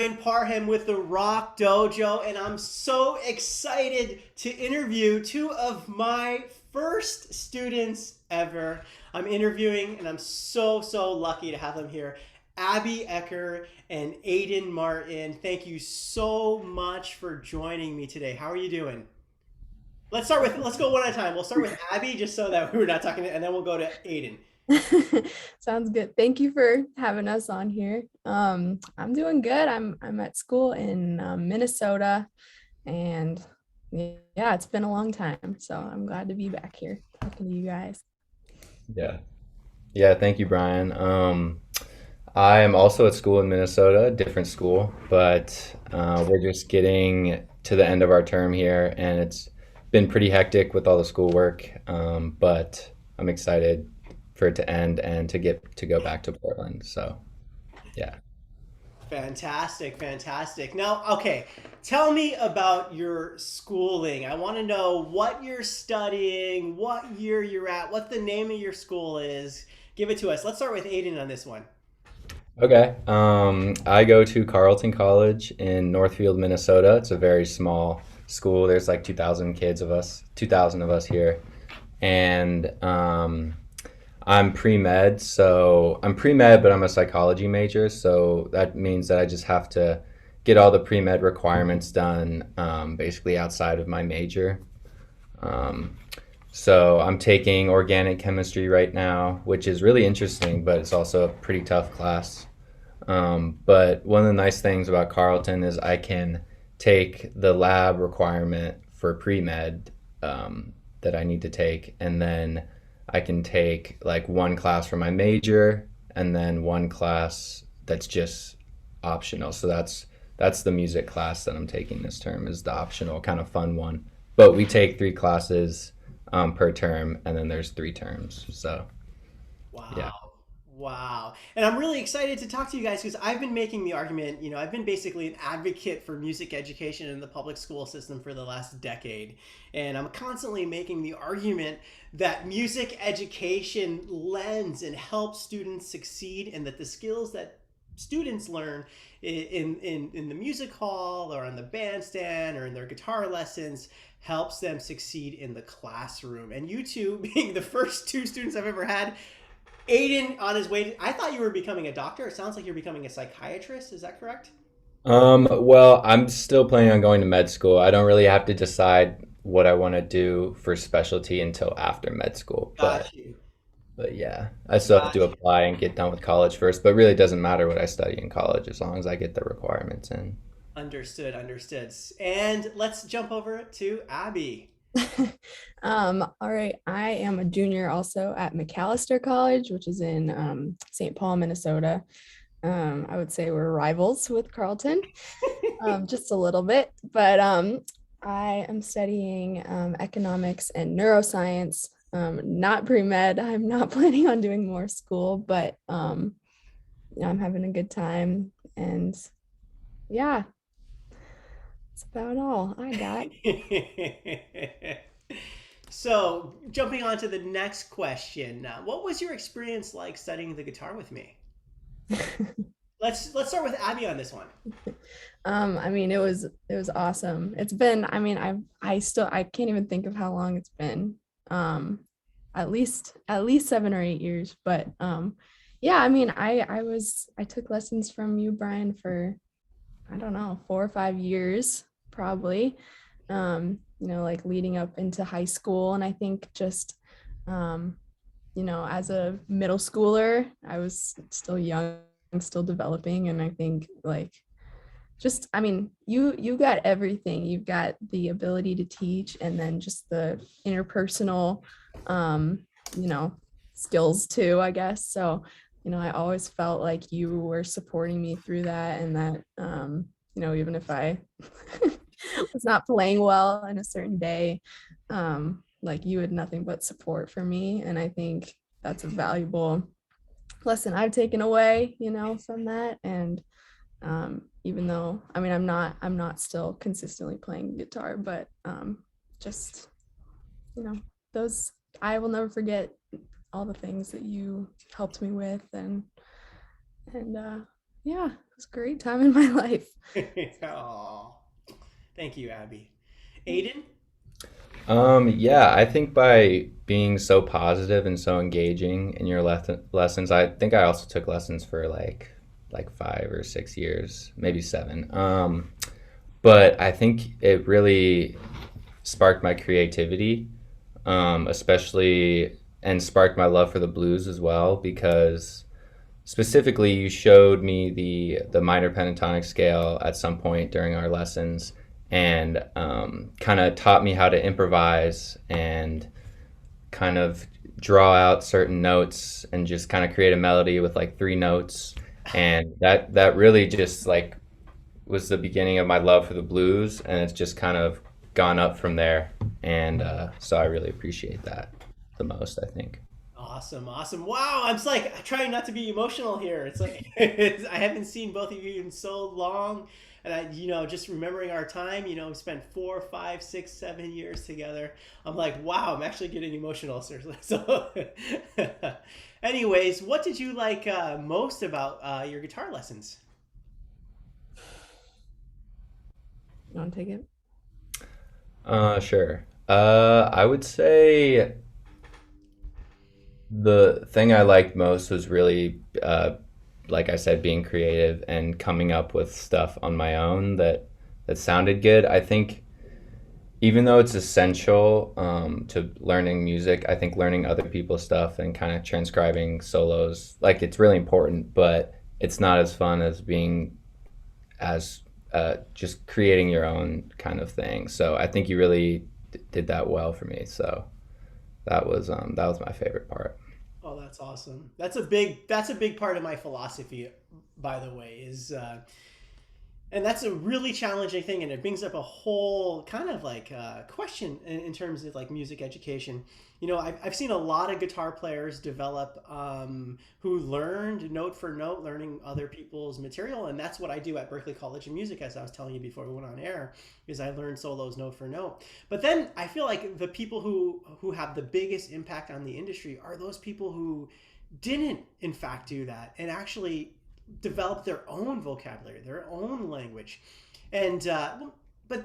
Parham with the Rock Dojo, and I'm so excited to interview two of my first students ever. I'm interviewing, and I'm so lucky to have them here. Abby Ecker and Aidan Martin. Thank you so much for joining me today. How are you doing? Let's go one at a time. We'll start with Abby just so that we're not talking, and then we'll go to Aidan. Sounds good. Thank you for having us on here. I'm doing good. I'm at school in Minnesota, and yeah, it's been a long time. So I'm glad to be back here talking to you guys. Yeah. Yeah, thank you, Brian. I am also at school in Minnesota, different school, but we're just getting to the end of our term here, and it's been pretty hectic with all the schoolwork. But I'm excited for it to end and to get to go back to Portland. So, yeah. Fantastic, fantastic. Now, okay, tell me about your schooling. I want to know what you're studying, what year you're at, what the name of your school is. Give it to us. Let's start with Aiden on this one. Okay. I go to Carleton College in Northfield, Minnesota. It's a very small school. There's like 2,000 of us here. And I'm pre-med, so I'm pre-med, but I'm a psychology major, so that means that I just have to get all the pre-med requirements done, basically outside of my major. Um, so I'm taking organic chemistry right now, which is really interesting, but it's also a pretty tough class. But one of the nice things about Carleton is I can take the lab requirement for pre-med that I need to take, and then I can take like one class for my major, and then one class that's just optional. So that's the music class that I'm taking this term is the optional kind of fun one. But we take three classes per term, and then there's three terms. So yeah. Wow. Wow. And I'm really excited to talk to you guys because I've been making the argument, I've been basically an advocate for music education in the public school system for the last decade. And I'm constantly making the argument that music education lends and helps students succeed, and that the skills that students learn in the music hall or on the bandstand or in their guitar lessons helps them succeed in the classroom. And you two, being the first two students I've ever had, Aiden on his way I thought you were becoming a doctor. It sounds like you're becoming a psychiatrist. Is that correct? Well, I'm still planning on going to med school. I don't really have to decide what I want to do for specialty until after med school, Got you. but yeah, I still have Got to you. apply and get done with college first. But really, it doesn't matter what I study in college as long as I get the requirements in. Understood, understood. And let's jump over to Abby. All right. I am a junior also at McAllister College, which is in St. Paul, Minnesota. I would say we're rivals with Carleton, just a little bit, but I am studying economics and neuroscience. Not pre-med. I'm not planning on doing more school, but yeah, I'm having a good time. And yeah, that's about all I got. So, jumping on to the next question, what was your experience like studying the guitar with me? Let's start with Abby on this one. I mean, it was awesome. It's been, I mean, I can't even think of how long it's been. Um, at least 7 or 8 years. But yeah, I mean, I took lessons from you, Brian, for I don't know, 4 or 5 years, probably. Like leading up into high school. And I think just um, as a middle schooler, I was still young, still developing, and I think like just I mean you got everything. You've got the ability to teach, and then just the interpersonal um you know skills too, I guess. So I always felt like you were supporting me through that, and that even if I was not playing well in a certain day, like you had nothing but support for me. And I think that's a valuable lesson I've taken away, from that. And even though I mean I'm not still consistently playing guitar, but just you know those I will never forget all the things that you helped me with. And Yeah, it was a great time in my life. Oh, thank you, Abby. Aiden? Yeah, I think by being so positive and so engaging in your lessons, I think I also took lessons for like 5 or 6 years, maybe seven. But I think it really sparked my creativity, especially and sparked my love for the blues as well because specifically you showed me the minor pentatonic scale at some point during our lessons and kind of taught me how to improvise and kind of draw out certain notes and just kind of create a melody with like three notes, and that really just like was the beginning of my love for the blues, and it's just kind of gone up from there. And so I really appreciate that the most, I think. Awesome, awesome. Wow, I'm just like trying not to be emotional here. It's like I haven't seen both of you in so long, and just remembering our time. We spent 4, 5, 6, 7 years together. I'm like, wow, I'm actually getting emotional, seriously. So, anyways, what did you like most about your guitar lessons? You want to take it? Sure. I would say the thing I liked most was really, like I said, being creative and coming up with stuff on my own that sounded good. I think even though it's essential to learning music, I think learning other people's stuff and kind of transcribing solos, like it's really important, but it's not as fun as being as just creating your own kind of thing. So I think you really did that well for me. So that was my favorite part. Oh, that's awesome. That's a big part of my philosophy, by the way, is and that's a really challenging thing, and it brings up a whole kind of like question in terms of like music education. I've seen a lot of guitar players develop who learned note for note, learning other people's material, and that's what I do at Berklee College of Music, as I was telling you before we went on air, is I learn solos note for note. But then I feel like the people who have the biggest impact on the industry are those people who didn't in fact do that and actually develop their own vocabulary, their own language. And but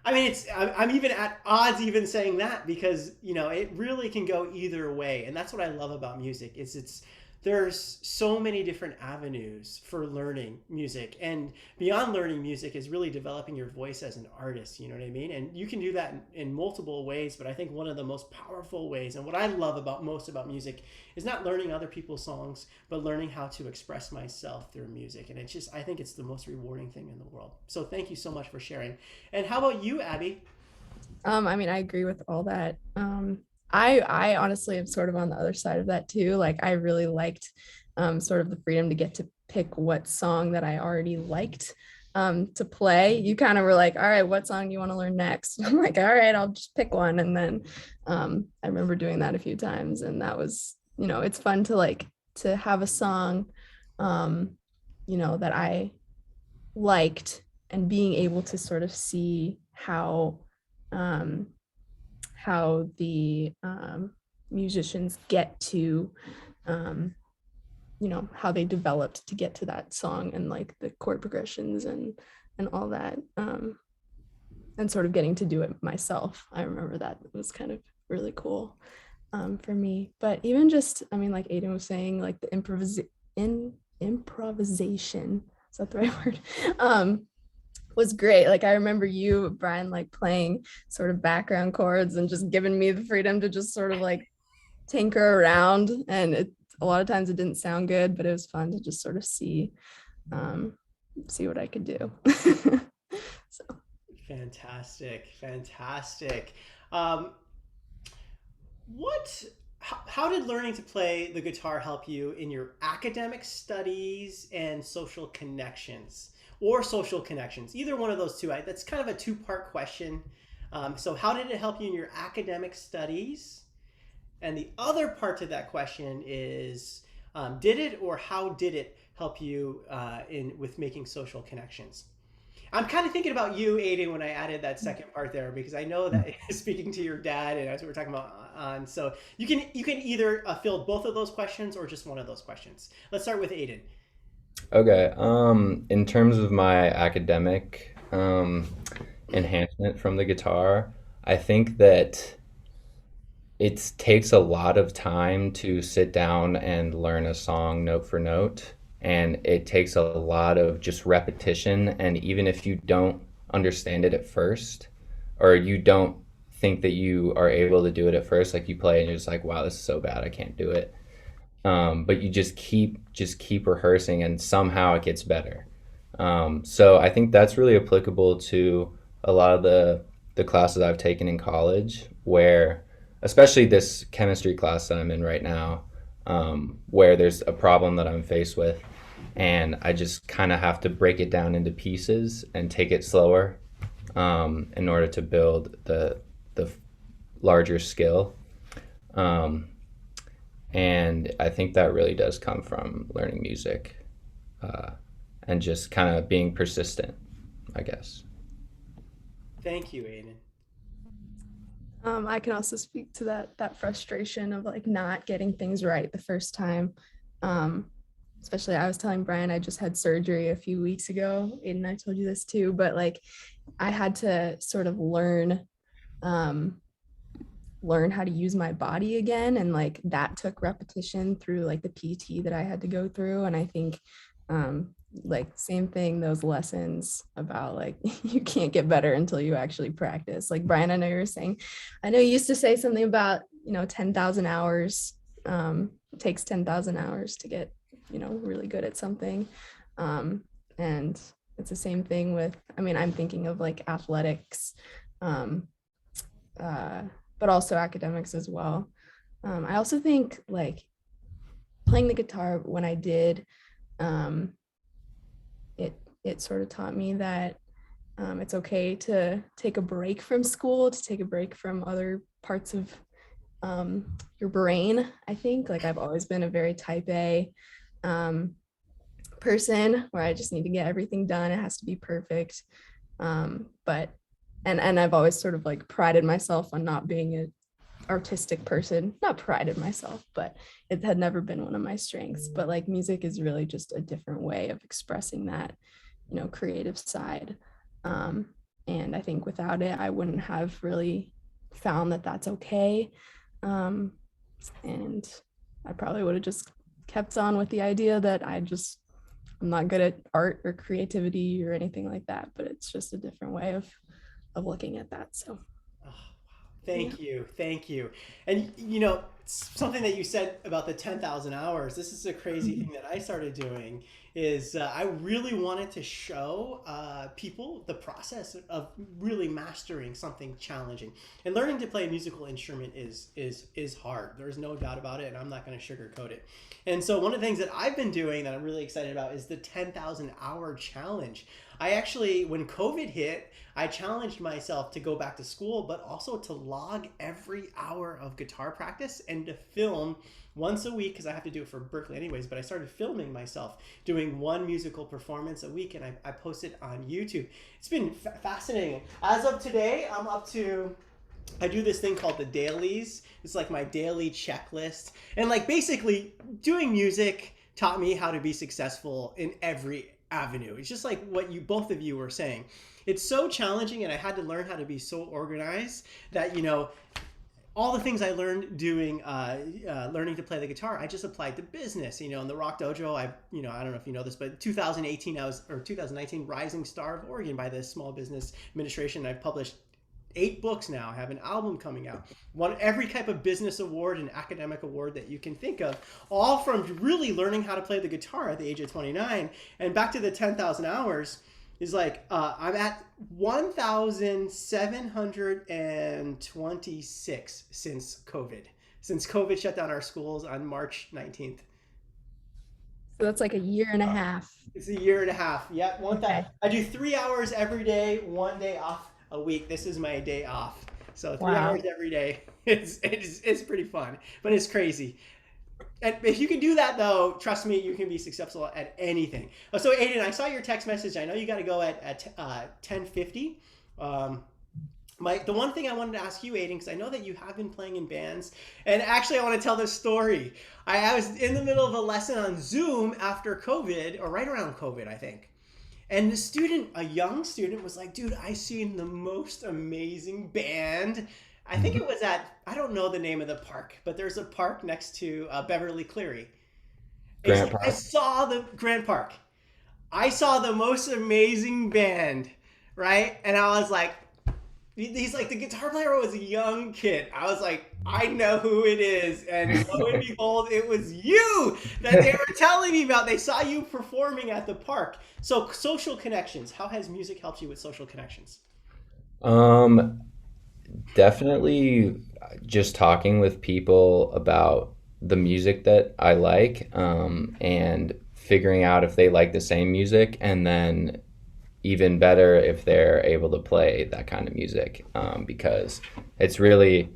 I mean, I'm even at odds even saying that, because it really can go either way, and that's what I love about music. Is there's so many different avenues for learning music, and beyond learning music is really developing your voice as an artist. You know what I mean? And you can do that in multiple ways, but I think one of the most powerful ways, and what I love most about music, is not learning other people's songs, but learning how to express myself through music. And I think it's the most rewarding thing in the world. So thank you so much for sharing. And how about you, Abby? I mean, I agree with all that. I honestly am sort of on the other side of that too. Like I really liked sort of the freedom to get to pick what song that I already liked to play. You kind of were like, all right, what song do you want to learn next? I'm like, all right, I'll just pick one. And then I remember doing that a few times, and that was, it's fun to like to have a song, that I liked, and being able to sort of see um, how the musicians get to how they developed to get to that song, and like the chord progressions and all that, and sort of getting to do it myself. I remember that it was kind of really cool for me. But even just, I mean, like Aidan was saying, like the improvisation, is that the right word? Was great. Like I remember you, Brian, like playing sort of background chords and just giving me the freedom to just sort of like tinker around. And a lot of times it didn't sound good, but it was fun to just sort of see what I could do. So Fantastic, fantastic. Um, what? How did learning to play the guitar help you in your academic studies and social connections, or social connections? Either one of those two. That's kind of a two-part question. So, how did it help you in your academic studies? And the other part to that question is, did it or how did it help you in with making social connections? I'm kind of thinking about you, Aiden, when I added that second part there, because I know that speaking to your dad, and that's what we're talking about on. So you can either fill both of those questions or just one of those questions. Let's start with Aiden. Okay. In terms of my academic enhancement from the guitar, I think that it takes a lot of time to sit down and learn a song note for note, and it takes a lot of just repetition. And even if you don't understand it at first, or you don't think that you are able to do it at first, like you play and you're just like, wow, this is so bad, I can't do it. But you just keep rehearsing, and somehow it gets better. So I think that's really applicable to a lot of the classes I've taken in college, where especially this chemistry class that I'm in right now, where there's a problem that I'm faced with, and I just kind of have to break it down into pieces and take it slower, in order to build the larger skill. Um, and I think that really does come from learning music, uh, and just kind of being persistent, I guess. Thank you, Aiden. I can also speak to that frustration of like not getting things right the first time. Um, Especially I was telling Brian I just had surgery a few weeks ago. Aiden, I told you this too, but like I had to sort of um, learn how to use my body again, and like that took repetition through like the PT that I had to go through. And I think like same thing, those lessons about like you can't get better until you actually practice. Like Brian, I know you were saying, I know you used to say something about 10,000 hours. It takes 10,000 hours to get really good at something. And it's the same thing with, I mean, I'm thinking of like athletics, um, uh, but also academics as well. I also think like playing the guitar when I did, um, it it sort of taught me that it's okay to take a break from school, to take a break from other parts of your brain. I think like I've always been a very type A um, person where I just need to get everything done. It has to be perfect. But and I've always sort of like prided myself on not being an artistic person. Not prided myself, but it had never been one of my strengths. But like music is really just a different way of expressing that, creative side. Um, and I think without it, I wouldn't have really found that that's okay. Um, and I probably would have just kept on with the idea that I'm not good at art or creativity or anything like that, but it's just a different way of looking at that. So Oh, wow. yeah. Thank you. Thank you. And something that you said about the 10,000 hours, this is a crazy thing that I started doing is I really wanted to show people the process of really mastering something challenging. And learning to play a musical instrument is hard. There's no doubt about it, and I'm not going to sugarcoat it. And so one of the things that I've been doing that I'm really excited about is the 10,000 hour challenge. I actually, when COVID hit, I challenged myself to go back to school, but also to log every hour of guitar practice and to film once a week because I have to do it for Berkeley anyways. But I started filming myself doing one musical performance a week, and I posted on YouTube. It's been fascinating. As of today, I'm up to. I do this thing called the dailies. It's like my daily checklist, and like basically doing music taught me how to be successful in every avenue. It's just like what you both of you were saying. It's so challenging, and I had to learn how to be so organized that all the things I learned doing learning to play the guitar, I just applied to business. In the Rock Dojo, I don't know if you know this, but 2018 or 2019 Rising Star of Oregon by the Small Business Administration. I've published 8 books now. I have an album coming out. Won every type of business award and academic award that you can think of, all from really learning how to play the guitar at the age of 29. And back to the 10,000 hours is like I'm at 1,726 since COVID. Since COVID shut down our schools on March 19th. So that's like a year and a half. It's a year and a half. Yeah, Okay. I do 3 hours every day, one day off a week. This is my day off. So 3 hours Wow. every day. It's pretty fun, but it's crazy. And if you can do that, though, trust me, you can be successful at anything. So, Aiden, I saw your text message. I know you got to go at 10:50. Um, The one thing I wanted to ask you, Aiden, because I know that you have been playing in bands, and actually I want to tell this story. I was in the middle of a lesson on Zoom after COVID, or right around COVID, I think. And the student, a young student, was like, dude, I seen the most amazing band. I think it was at, I don't know the name of the park, but there's a park next to Beverly Cleary. And he's Grant like, I Park. saw the Grand Park. I saw the most amazing band, right? And I was like, he's like, the guitar player was a young kid. I was like, I know who it is. And lo and behold, it was you that they were telling me about. They saw you performing at the park. So, social connections. How has music helped you with social connections? Um, Definitely just talking with people about the music that I like, and figuring out if they like the same music, and then even better if they're able to play that kind of music, because it's really,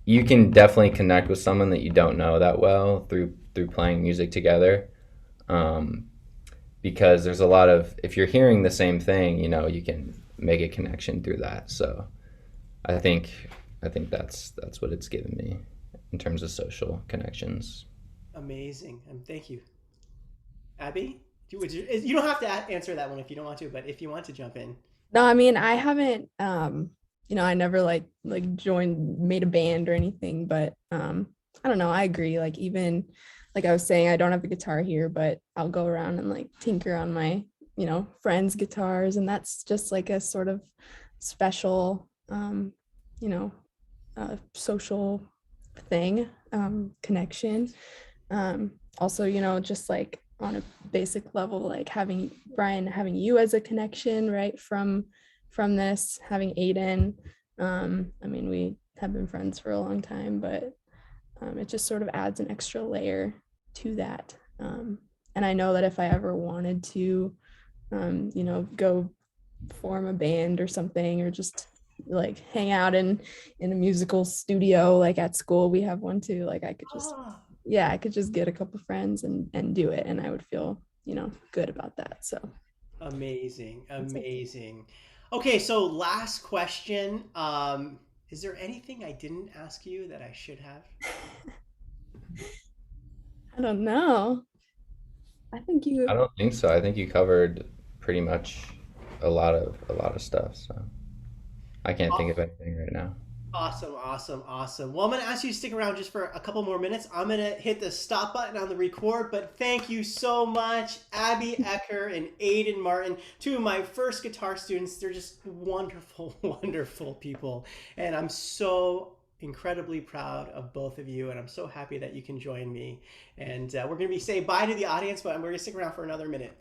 you can definitely connect with someone that you don't know that well through playing music together, um, because there's a lot of, if you're hearing the same thing, you can make a connection through that. So I think I think that's what it's given me in terms of social connections. Amazing. Thank you. Abby? You don't have to answer that one if you don't want to, but if you want to jump in. No, I mean, I haven't, I never joined, made a band or anything, but I don't know. I agree. Like, even like I was saying, I don't have a guitar here, but I'll go around and like tinker on my, friends' guitars, and that's just like a sort of special, you know, social thing, connection. Also, just like on a basic level, like having Brian, having you as a connection, right, from this, having Aidan. I mean, we have been friends for a long time, but it just sort of adds an extra layer to that. And I know that if I ever wanted to, go form a band or something, or just like hang out in a musical studio, like at school we have one too, like I could just, Ah, yeah, I could just get a couple friends and do it, and I would feel, good about that. So amazing. that's it. Amazing. Okay, so last question. Is there anything I didn't ask you that I should have? I don't know. I think I you don't think so. I think you covered pretty much a lot of stuff. So I can't think of anything right now. Awesome, awesome, awesome. Well, I'm going to ask you to stick around just for a couple more minutes. I'm going to hit the stop button on the record, but thank you so much, Abby Ecker and Aidan Martin, two of my first guitar students. They're just wonderful, wonderful people. And I'm so incredibly proud of both of you, and I'm so happy that you can join me. And we're going to be saying bye to the audience, but we're going to stick around for another minute.